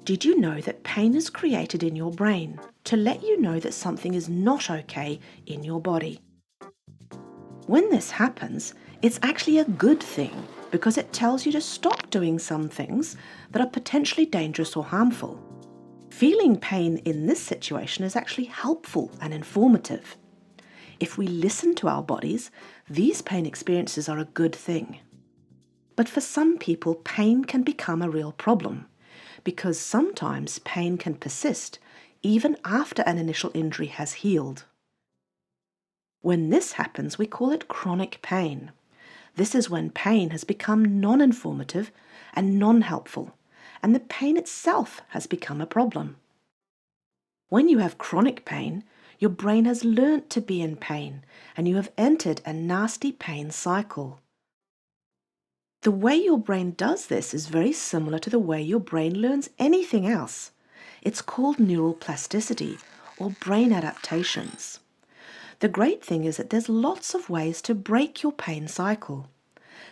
Did you know that pain is created in your brain to let you know that something is not okay in your body? When this happens, it's actually a good thing because it tells you to stop doing some things that are potentially dangerous or harmful. Feeling pain in this situation is actually helpful and informative. If we listen to our bodies, these pain experiences are a good thing. But for some people, pain can become a real problem because sometimes pain can persist even after an initial injury has healed. When this happens, we call it chronic pain. This is when pain has become non-informative and non-helpful, and the pain itself has become a problem. When you have chronic pain, your brain has learnt to be in pain, and you have entered a nasty pain cycle. The way your brain does this is very similar to the way your brain learns anything else. It's called neural plasticity, or brain adaptations. The great thing is that there's lots of ways to break your pain cycle.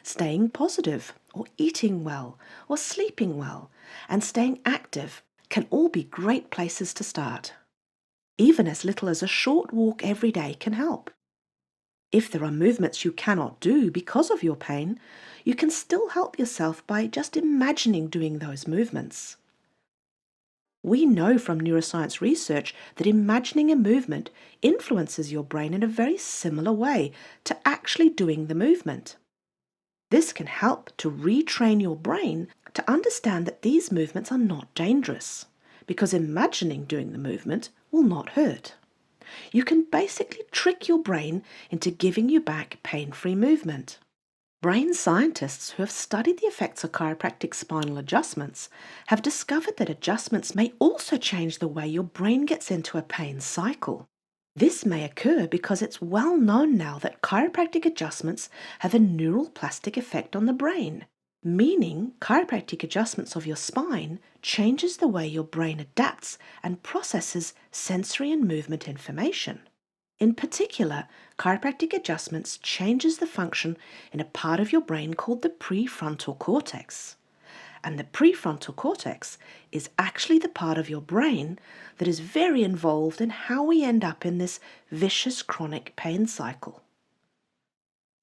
Staying positive, or eating well, or sleeping well, and staying active can all be great places to start. Even as little as a short walk every day can help. If there are movements you cannot do because of your pain, you can still help yourself by just imagining doing those movements. We know from neuroscience research that imagining a movement influences your brain in a very similar way to actually doing the movement. This can help to retrain your brain to understand that these movements are not dangerous, because imagining doing the movement will not hurt. You can basically trick your brain into giving you back pain-free movement. Brain scientists who have studied the effects of chiropractic spinal adjustments have discovered that adjustments may also change the way your brain gets into a pain cycle. This may occur because it's well known now that chiropractic adjustments have a neural plastic effect on the brain, meaning chiropractic adjustments of your spine changes the way your brain adapts and processes sensory and movement information. In particular, chiropractic adjustments changes the function in a part of your brain called the prefrontal cortex. And the prefrontal cortex is actually the part of your brain that is very involved in how we end up in this vicious chronic pain cycle.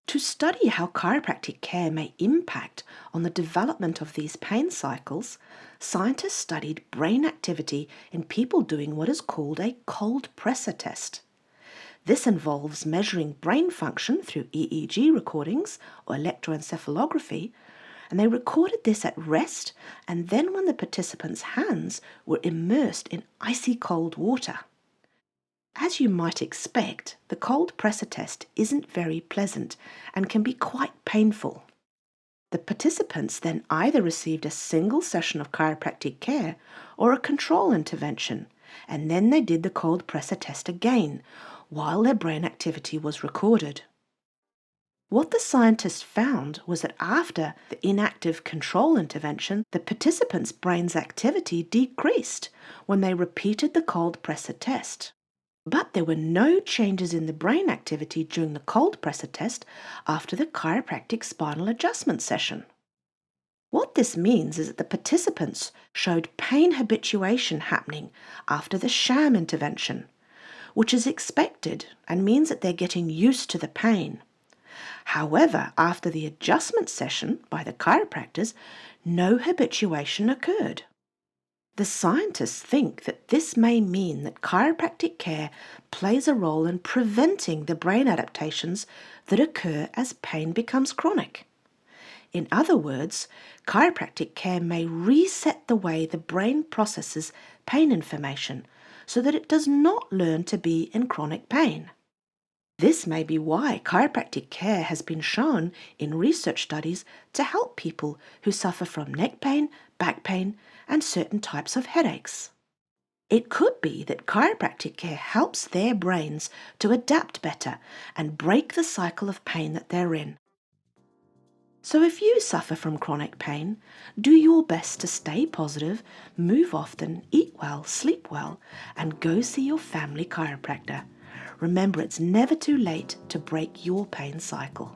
To study how chiropractic care may impact on the development of these pain cycles, scientists studied brain activity in people doing what is called a cold pressor test. This involves measuring brain function through EEG recordings or electroencephalography, and they recorded this at rest and then when the participants' hands were immersed in icy cold water. As you might expect, the cold pressor test isn't very pleasant and can be quite painful. The participants then either received a single session of chiropractic care or a control intervention, and then they did the cold pressor test again, while their brain activity was recorded. What the scientists found was that after the inactive control intervention, the participants' brain's activity decreased when they repeated the cold pressor test. But there were no changes in the brain activity during the cold pressor test after the chiropractic spinal adjustment session. What this means is that the participants showed pain habituation happening after the sham intervention, which is expected and means that they're getting used to the pain. However, after the adjustment session by the chiropractors, no habituation occurred. The scientists think that this may mean that chiropractic care plays a role in preventing the brain adaptations that occur as pain becomes chronic. In other words, chiropractic care may reset the way the brain processes pain information so that it does not learn to be in chronic pain. This may be why chiropractic care has been shown in research studies to help people who suffer from neck pain, back pain, and certain types of headaches. It could be that chiropractic care helps their brains to adapt better and break the cycle of pain that they're in. So if you suffer from chronic pain, do your best to stay positive, move often, eat well, sleep well, and go see your family chiropractor. Remember, it's never too late to break your pain cycle.